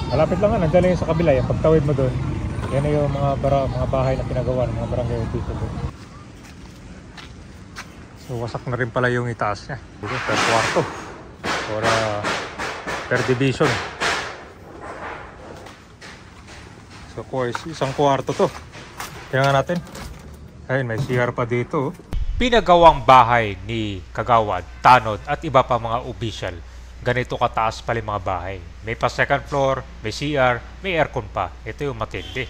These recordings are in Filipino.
Malapit lang nga, nandiyan lang yung sa kabila. Yung pagtawid mo doon, yan na yung mga bahay na pinagawa ng mga barangay official doon. So wasak na rin pala yung itaas niya. Dito per kwarto or per division. So of course, isang kwarto to. Tingnan natin. Ayun, may CR pa dito. Pinagawang bahay ni Kagawad, Tanod at iba pa mga opisyal. Ganito kataas pala mga bahay. May pa second floor, may CR, may aircon pa. Ito yung matindi.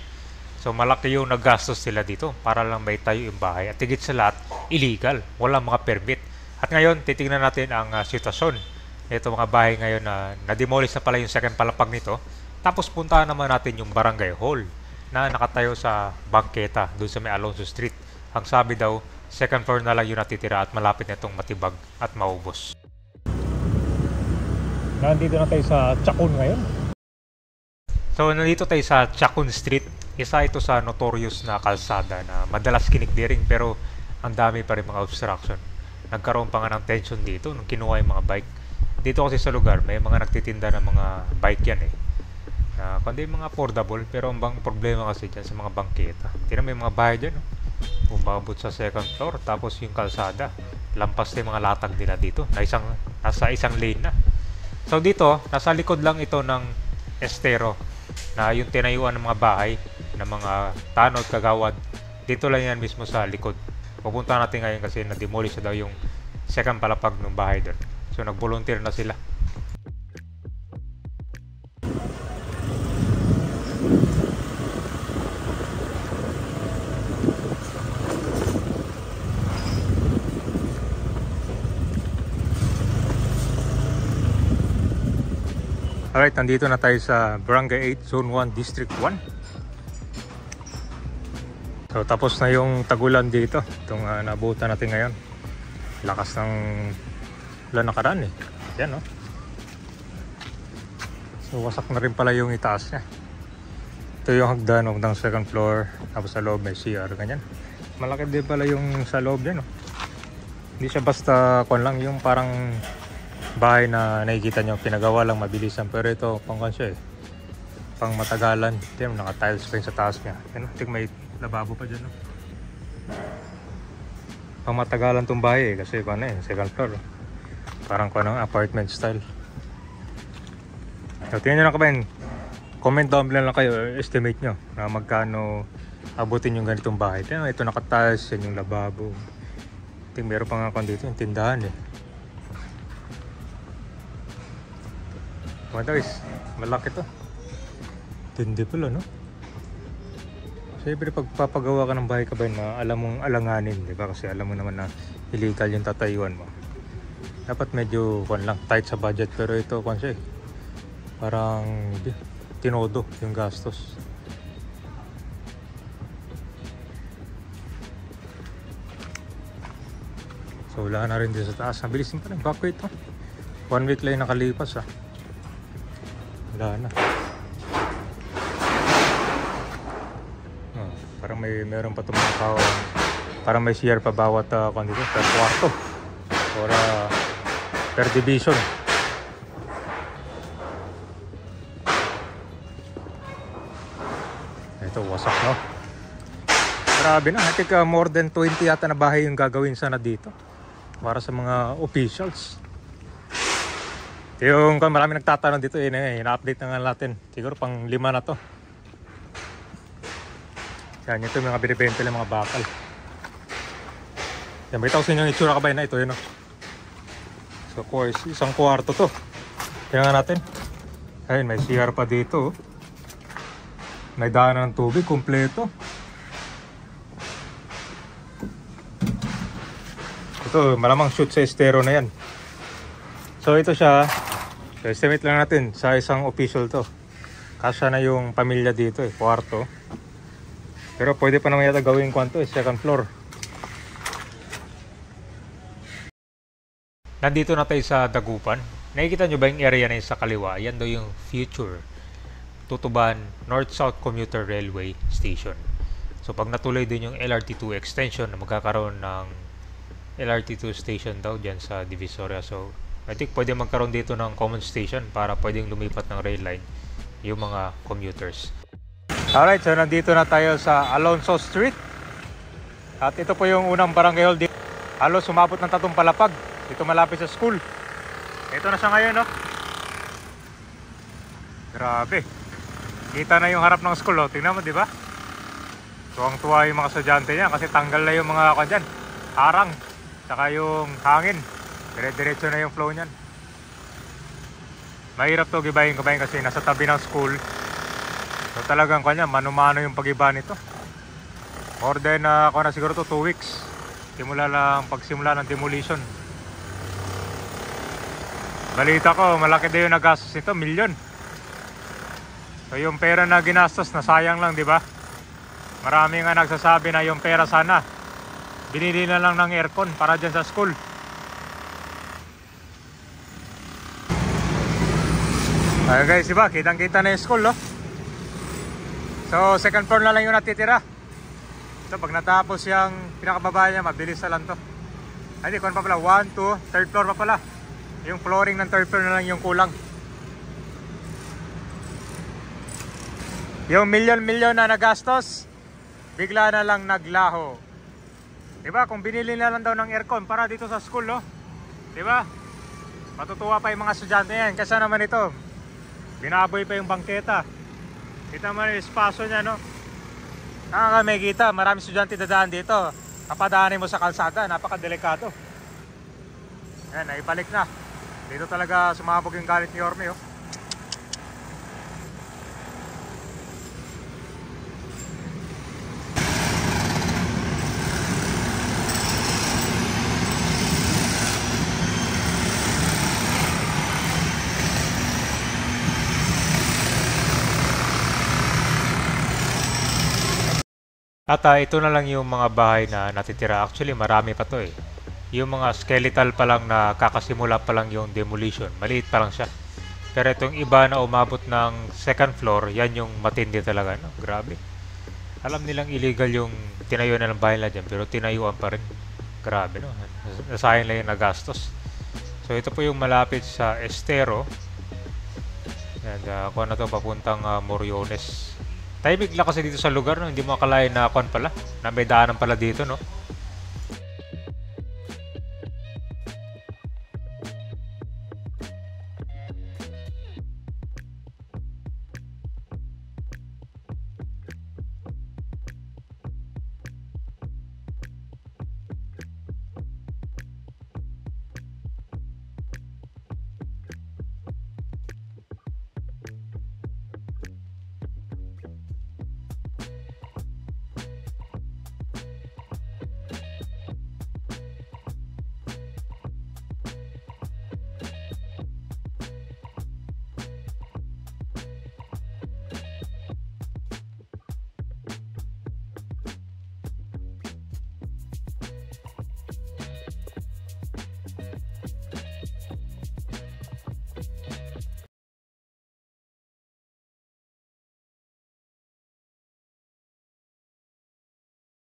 So malaki yung naggastos sila dito para lang may tayo yung bahay. At higit sa lahat, illegal. Walang mga permit. At ngayon, titingnan natin ang sitwasyon. Ito mga bahay ngayon na na-demolish na pala yung second palapag nito. Tapos puntahan naman natin yung barangay hall na nakatayo sa bangketa doon sa may Alonso Street. Ang sabi daw, second floor na lang yung natitira at malapit na itong matibag at maubos. Nandito na tayo sa Chacon ngayon. So nandito tayo sa Chacon Street. Isa ito sa notorious na kalsada na madalas kinikdiring pero ang dami pa rin mga obstruction. Nagkaroon pa nga ng tension dito nung kinuha yung mga bike. Dito kasi sa lugar may mga nagtitinda ng mga bike yan eh. Na kundi mga affordable pero ang bang problema kasi dyan sa mga bangketa. Tingnan mo yung mga bahay dyan. Umabot sa second floor tapos yung kalsada. Lampas na yung mga latag nila dito na nasa isang lane na. So dito, nasa likod lang ito ng estero na yung tinayuan ng mga bahay ng mga Tanod, Kagawad. Dito lang yan mismo sa likod. Pupunta natin ngayon kasi na-demolish daw yung second palapag ng bahay doon. So nag-volunteer na sila. Alright, nandito na tayo sa Barangay 8, Zone 1, District 1. So tapos na yung tagulan dito. Itong nabutan natin ngayon. Lakas ng ulan nakaraan eh. Yan no. So wasak na rin pala yung itaas niya. Ito yung hagdan ng second floor. Tapos sa loob may CR, ganyan. Malaki din pala yung sa loob yan no. Hindi siya basta lang yung parang bahay na nakikita nyo, pinagawa lang mabilisan. Pero ito, pang siya eh. Pang matagalan. Ito naka-tiles pa yung sa taas niya. Yan, may lababo pa dyan. No? Pang matagalan itong bahay eh. Kasi second floor. Parang apartment style. So, tingnan nyo lang kabayan. Comment down below lang kayo. Estimate nyo na magkano abutin yung ganitong bahay. Ito naka-tiles. Yan yung lababo. Meron pa nga dito yung tindahan eh. Guys, malaki to. Tindi pala, no? Siyempre, pagpapagawa ka ng bahay ka ba na alam mong alanganin, di ba? Kasi alam mo naman na illegal yung tatayuan mo. Dapat medyo tight sa budget. Pero ito, siya eh. Parang tinodo yung gastos. So, wala na rin din sa taas. Mabilis din pa rin. Back ito. 1 week lang nakalipas ah. Wala na. Parang meron pa itong mga tao. Parang may CR pa bawat dito, per kwarto. Or per division. Ito, wasak no? Grabe na. I think more than 20 yata na bahay yung gagawin sana dito. Para sa mga officials. Yung marami nagtatanong dito ina-update na nga natin. Siguro pang 5 na to. Yan, ito yung mga binibenta ng mga bakal. Yan, makita ko sa inyo yung itsura kabay na ito yun. So of course, isang kwarto to. Tingnan natin. Ayun, may CR pa dito. May daanan ng tubig, kompleto. Ito, malamang shoot sa estero na yan. So ito siya. So, estimate lang natin sa isang official to. Kasya na yung pamilya dito kwarto. Pero pwede pa naman yata gawin second floor. Nandito na tayo sa Dagupan. Nakikita nyo ba yung area na yung sa kaliwa? Yan daw yung future Tutuban North-South Commuter Railway Station. So pag natuloy din yung LRT2 extension, magkakaroon ng LRT2 station daw dyan sa Divisoria. So I think pwede magkaroon dito ng common station para pwedeng lumipat ng rail line yung mga commuters. Alright, so nandito na tayo sa Alonso Street. At ito po yung unang barangay hall dito. Halos sumabot ng 3 palapag. Dito malapit sa school. Ito na siya ngayon, no? Grabe. Kita na yung harap ng school, oh. Tingnan mo, di ba? Tuwang-tuwa yung mga estudyante niya kasi tanggal na yung mga dyan, harang. Saka yung hangin. Dire-diretso na yung flow niyan. Mahirap to gibayin kasi nasa tabi ng school. So talagang mano-mano yung pag-iba nito. More than na siguro to 2 weeks. Pagsimula ng demolition. Balita ko, malaki din yung nagastos nito, milyon. So yung pera na ginastos, nasayang lang, di ba? Marami nga nagsasabi na yung pera sana binili na lang ng aircon para dyan sa school. Ayun guys, diba? Kitang-kita na yung school, no? So, second floor na lang yung natitira. So, pag natapos yung pinakababa niya, mabilis na lang to. Ay, di, pa pala, 1, 2, third floor pa pala. Yung flooring ng third floor na lang yung kulang. Yung milyon-milyon na nagastos, bigla na lang naglaho. Diba? Kung binili na lang daw ng aircon para dito sa school, no? Diba? Matutuwa pa yung mga estudyante yan. Kasi naman ito, binaboy pa yung bangketa. Kita mo yung espasyo niya, no? Nakakakita, maraming estudyante dadaan dito. Kapadaanin mo sa kalsada, napakadelikado. Yan, naibalik na. Dito talaga sumabog yung galit ni Yorme, oh. At ito na lang yung mga bahay na natitira. Actually, marami pa to eh. Yung mga skeletal pa lang na kakasimula pa lang yung demolition. Maliit pa lang siya. Pero itong iba na umabot ng second floor, yan yung matindi talaga, no? Grabe. Alam nilang illegal yung tinayo na ng bahay na dyan, pero tinayuan pa rin. Grabe, no? Nasayang lang yung nagastos. So ito po yung malapit sa Estero. And kung ano to, papuntang Moriones. Tahimik lang kasi dito sa lugar, no? Hindi mo akalain na pala, na may daanan pala dito, no?